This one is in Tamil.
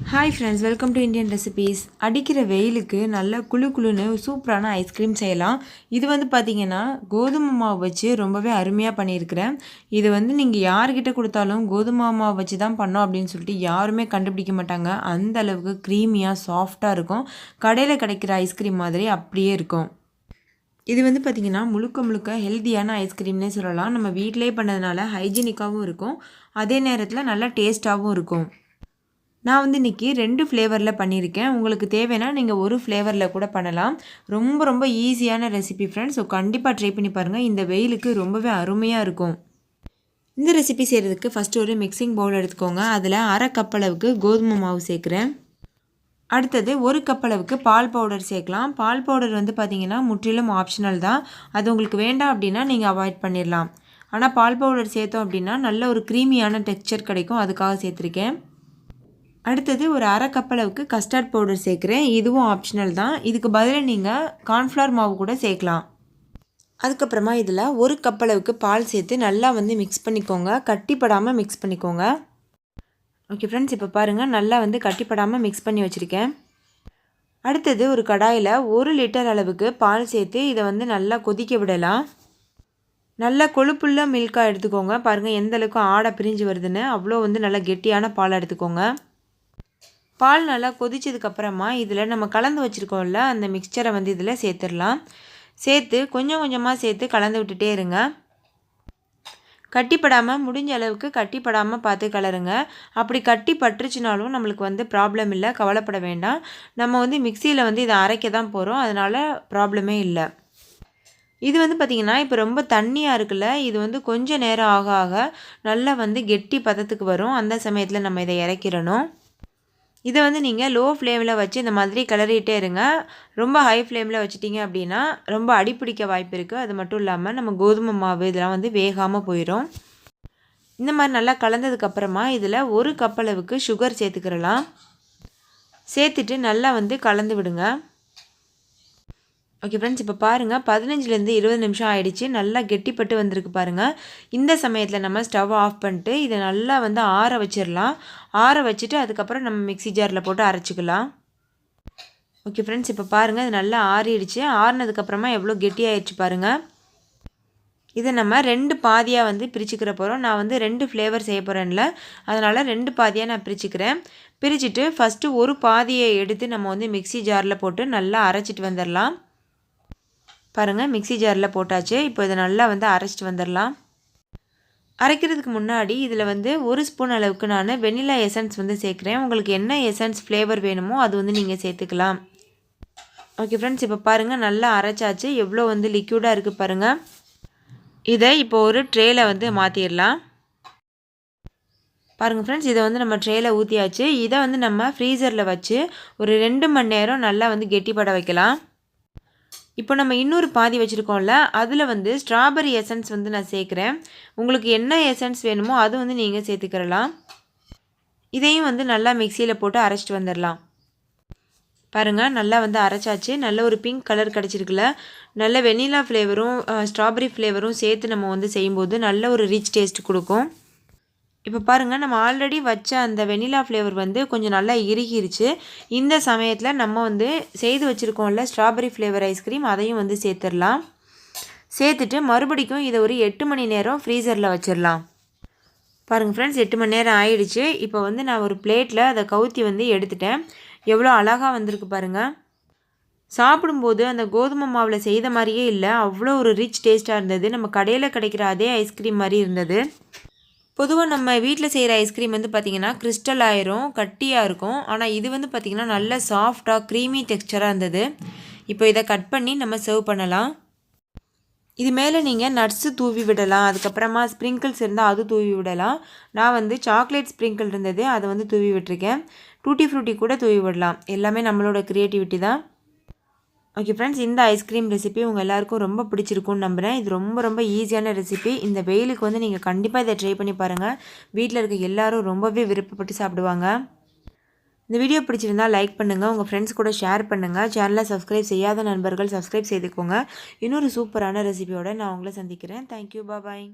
Hi friends, welcome to Indian recipes. அடிக்கிற வெயிலுக்கு நல்லா குழு குழுன்னு சூப்பரான ஐஸ்கிரீம் செய்யலாம். இது வந்து பார்த்திங்கன்னா கோதுமை மாவு வச்சு ரொம்பவே அருமையாக பண்ணியிருக்கிறேன். இது வந்து நீங்கள் யார்கிட்ட கொடுத்தாலும் கோதுமை மாவு வச்சு தான் பண்ணோம் அப்படின்னு சொல்லிட்டு யாருமே கண்டுபிடிக்க மாட்டாங்க. அந்த அளவுக்கு க்ரீமியாக சாஃப்டாக இருக்கும். கடையில் கிடைக்கிற ஐஸ்கிரீம் மாதிரி அப்படியே இருக்கும். இது வந்து பார்த்திங்கன்னா முழுக்க முழுக்க ஹெல்த்தியான ஐஸ்கிரீம்னே சொல்லலாம். நம்ம வீட்டிலே பண்ணதுனால ஹைஜீனிக்காகவும் இருக்கும், அதே நேரத்தில் நல்லா டேஸ்ட்டாகவும் இருக்கும். நான் வந்து இன்றைக்கி 2 ஃப்ளேவரில் பண்ணியிருக்கேன். உங்களுக்கு தேவைன்னா நீங்கள் ஒரு ஃப்ளேவரில் கூட பண்ணலாம். ரொம்ப ரொம்ப ஈஸியான ரெசிபி ஃப்ரெண்ட்ஸ். ஸோ கண்டிப்பாக ட்ரை பண்ணி பாருங்கள். இந்த வெயிலுக்கு ரொம்பவே அருமையாக இருக்கும். இந்த ரெசிபி செய்கிறதுக்கு ஃபஸ்ட்டு ஒரு மிக்சிங் பவுல் எடுத்துக்கோங்க. அதில் 1/2 கப் அளவுக்கு கோதுமை மாவு சேர்க்குறேன். அடுத்தது 1 கப் அளவுக்கு பால் பவுடர் சேர்க்கலாம். பால் பவுடர் வந்து பார்த்திங்கன்னா முற்றிலும் ஆப்ஷனல் தான். அது உங்களுக்கு வேண்டாம் அப்படின்னா நீங்கள் அவாய்ட் பண்ணிடலாம். ஆனால் பால் பவுடர் சேர்த்தோம் அப்படின்னா நல்ல ஒரு க்ரீமியான டெக்ஸ்சர் கிடைக்கும், அதுக்காக சேர்த்துருக்கேன். அடுத்தது ஒரு 1/2 கப் அளவுக்கு கஸ்டர்ட் பவுடர் சேர்க்குறேன். இதுவும் ஆப்ஷனல் தான். இதுக்கு பதிலாக நீங்கள் கார்ன்ஃப்ளவர் மாவு கூட சேர்க்கலாம். அதுக்கப்புறமா இதில் 1 கப் அளவுக்கு பால் சேர்த்து நல்லா வந்து மிக்ஸ் பண்ணிக்கோங்க. கட்டிப்படாமல் மிக்ஸ் பண்ணிக்கோங்க. ஓகே ஃப்ரெண்ட்ஸ், இப்போ பாருங்கள் நல்லா வந்து கட்டிப்படாமல் மிக்ஸ் பண்ணி வச்சுருக்கேன். அடுத்தது ஒரு கடாயில் 1 லிட்டர் அளவுக்கு பால் சேர்த்து இதை வந்து நல்லா கொதிக்க விடலாம். நல்லா கொழுப்புள்ள மில்காக எடுத்துக்கோங்க. பாருங்கள் எந்த அளவுக்கு ஆடை பிரிஞ்சு வருதுன்னு. அவ்வளோ வந்து நல்லா கெட்டியான பால் எடுத்துக்கோங்க. பால் நல்லா கொதிச்சதுக்கப்புறமா இதில் நம்ம கலந்து வச்சுருக்கோம்ல அந்த மிக்சரை வந்து இதில் சேர்த்துடலாம். சேர்த்து கொஞ்சம் கொஞ்சமாக சேர்த்து கலந்து விட்டுட்டே இருங்க. கட்டிப்படாமல் முடிஞ்ச அளவுக்கு கட்டிப்படாமல் பார்த்து கலருங்க. அப்படி கட்டி பட்டுருச்சுனாலும் நம்மளுக்கு வந்து ப்ராப்ளம் இல்லை, கவலைப்பட வேண்டாம். நம்ம வந்து மிக்சியில் வந்து இதை அரைக்க தான் போகிறோம், அதனால் ப்ராப்ளமே இல்லை. இது வந்து பார்த்திங்கன்னா இப்போ ரொம்ப தண்ணியாக இருக்குல்ல, இது வந்து கொஞ்சம் நேரம் ஆக ஆக நல்லா வந்து கெட்டி பதத்துக்கு வரும். அந்த சமயத்தில் நம்ம இதை இறக்கிடணும். இதை வந்து நீங்கள் லோ ஃப்ளேமில் வச்சு இந்த மாதிரி கிளறிட்டே இருங்க. ரொம்ப ஹை ஃப்ளேமில் வச்சுட்டிங்க அப்படின்னா ரொம்ப அடிப்பிடிக்க வாய்ப்பு இருக்குது. அது மட்டும் இல்லாமல் நம்ம கோதுமை மாவு இதெல்லாம் வந்து வேகாமல் போயிடும். இந்த மாதிரி நல்லா கலந்ததுக்கப்புறமா இதில் 1 கப் அளவுக்கு சுகர் சேர்த்துக்கிறலாம். சேர்த்துட்டு நல்லா வந்து கலந்து விடுங்க. ஓகே ஃப்ரெண்ட்ஸ், இப்போ பாருங்கள் 15லேருந்து 20 நிமிஷம் ஆகிடுச்சு. நல்லா கெட்டிப்பட்டு வந்திருக்கு பாருங்கள். இந்த சமயத்தில் நம்ம ஸ்டவ் ஆஃப் பண்ணிட்டு இதை நல்லா வந்து ஆற வச்சிடலாம். ஆற வச்சுட்டு அதுக்கப்புறம் நம்ம மிக்ஸி ஜாரில் போட்டு அரைச்சிக்கலாம். ஓகே ஃப்ரெண்ட்ஸ், இப்போ பாருங்கள் இது நல்லா ஆறிடுச்சு. ஆறினதுக்கப்புறமா எவ்வளோ கெட்டியாகிடுச்சு பாருங்கள். இதை நம்ம 2 பாதியாக வந்து பிரிச்சுக்கிற போகிறோம். நான் வந்து 2 ஃப்ளேவர் செய்ய போகிறேன்ல, அதனால் 2 பாதியாக நான் பிரிச்சுக்கிறேன். பிரிச்சுட்டு ஃபஸ்ட்டு ஒரு பாதியை எடுத்து நம்ம வந்து மிக்ஸி ஜாரில் போட்டு நல்லா அரைச்சிட்டு வந்துடலாம். பாருங்கள் மிக்ஸி ஜாரில் போட்டாச்சு. இப்போ இதை நல்லா வந்து அரைச்சிட்டு வந்துடலாம். அரைக்கிறதுக்கு முன்னாடி இதில் வந்து 1 ஸ்பூன் அளவுக்கு நான் வெனிலா எசன்ஸ் வந்து சேர்க்குறேன். உங்களுக்கு என்ன எசன்ஸ் ஃப்ளேவர் வேணுமோ அது வந்து நீங்கள் சேர்த்துக்கலாம். ஓகே ஃப்ரெண்ட்ஸ், இப்போ பாருங்கள் நல்லா அரைச்சாச்சு. எவ்வளோ வந்து லிக்யூடாக இருக்குது பாருங்கள். இதை இப்போ ஒரு ட்ரேயில் வந்து மாற்றிடலாம். பாருங்கள் ஃப்ரெண்ட்ஸ், இதை வந்து நம்ம ட்ரேயில் ஊற்றியாச்சு. இதை வந்து நம்ம ஃப்ரீசரில் வச்சு ஒரு 2 மணி நேரம் நல்லா வந்து கெட்டிப்பட வைக்கலாம். இப்போ நம்ம இன்னொரு பாதி வச்சுருக்கோம்ல, அதில் வந்து ஸ்ட்ராபெரி எசன்ஸ் வந்து நான் சேர்க்குறேன். உங்களுக்கு என்ன எசன்ஸ் வேணுமோ அது வந்து நீங்கள் சேர்த்துக்கிறலாம். இதையும் வந்து நல்லா மிக்சியில் போட்டு அரைச்சிட்டு வந்துடலாம். பாருங்கள் நல்லா வந்து அரைச்சாச்சு. நல்ல ஒரு பிங்க் கலர் கிடச்சிருக்குல்ல. நல்ல வெனிலா ஃப்ளேவரும் ஸ்ட்ராபெரி ஃப்ளேவரும் சேர்த்து நம்ம வந்து செய்யும்போது நல்ல ஒரு ரிச் டேஸ்ட் கொடுக்கும். இப்போ பாருங்கள் நம்ம ஆல்ரெடி வச்ச அந்த வெனிலா ஃப்ளேவர் வந்து கொஞ்சம் நல்லா இறுகிருச்சு. இந்த சமயத்தில் நம்ம வந்து செய்து வச்சுருக்கோம்ல ஸ்ட்ராபெரி ஃப்ளேவர் ஐஸ்கிரீம், அதையும் வந்து சேர்த்துடலாம். சேர்த்துட்டு மறுபடிக்கும் இதை ஒரு 8 மணி நேரம் ஃப்ரீசரில் வச்சிடலாம். பாருங்கள் ஃப்ரெண்ட்ஸ், 8 மணி நேரம் ஆயிடுச்சு. இப்போ வந்து நான் ஒரு பிளேட்டில் அதை கவுத்தி வந்து எடுத்துட்டேன். எவ்வளோ அழகாக வந்திருக்கு பாருங்கள். சாப்பிடும்போது அந்த கோதுமை மாவில் செய்த மாதிரியே இல்லை, அவ்வளோ ஒரு ரிச் டேஸ்ட்டாக இருந்தது. நம்ம கடையில் கிடைக்கிற அதே ஐஸ்கிரீம் மாதிரி இருந்தது. பொதுவாக நம்ம வீட்டில் செய்கிற ஐஸ்கிரீம் வந்து பார்த்திங்கன்னா கிறிஸ்டல் ஆயிரும், கட்டியாக இருக்கும். ஆனால் இது வந்து பார்த்திங்கன்னா நல்ல சாஃப்டாக க்ரீமி டெக்ஸ்சராக இருந்தது. இப்போ இதை கட் பண்ணி நம்ம சர்வ் பண்ணலாம். இது மேலே நீங்கள் நட்ஸு தூவி விடலாம். அதுக்கப்புறமா ஸ்ப்ரிங்கிள்ஸ் இருந்தால் அது தூவி விடலாம். நான் வந்து சாக்லேட் ஸ்ப்ரிங்கிள் இருந்தது, அதை வந்து தூவி விட்டுருக்கேன். டூட்டி ஃப்ரூட்டி கூட தூவி விடலாம். எல்லாமே நம்மளோட க்ரியேட்டிவிட்டி தான். ஓகே ஃப்ரெண்ட்ஸ், இந்த ஐஸ்கிரீம் ரெசிபி உங்கள் எல்லாருக்கும் ரொம்ப பிடிச்சிருக்கும்னு நம்புகிறேன். இது ரொம்ப ரொம்ப ஈஸியான ரெசிபி. இந்த வெயிலுக்கு வந்து நீங்கள் கண்டிப்பாக இதை ட்ரை பண்ணி பாருங்கள். வீட்டில் இருக்க எல்லாரும் ரொம்பவே விருப்பப்பட்டு சாப்பிடுவாங்க. இந்த வீடியோ பிடிச்சிருந்தால் லைக் பண்ணுங்கள், உங்கள் ஃப்ரெண்ட்ஸ் கூட ஷேர் பண்ணுங்கள். சேனலை சப்ஸ்கிரைப் செய்யாத நண்பர்கள் சப்ஸ்கிரைப் செய்துக்கோங்க. இன்னொரு சூப்பரான ரெசிபியோடு நான் உங்களை சந்திக்கிறேன். தேங்க்யூ, பாய்.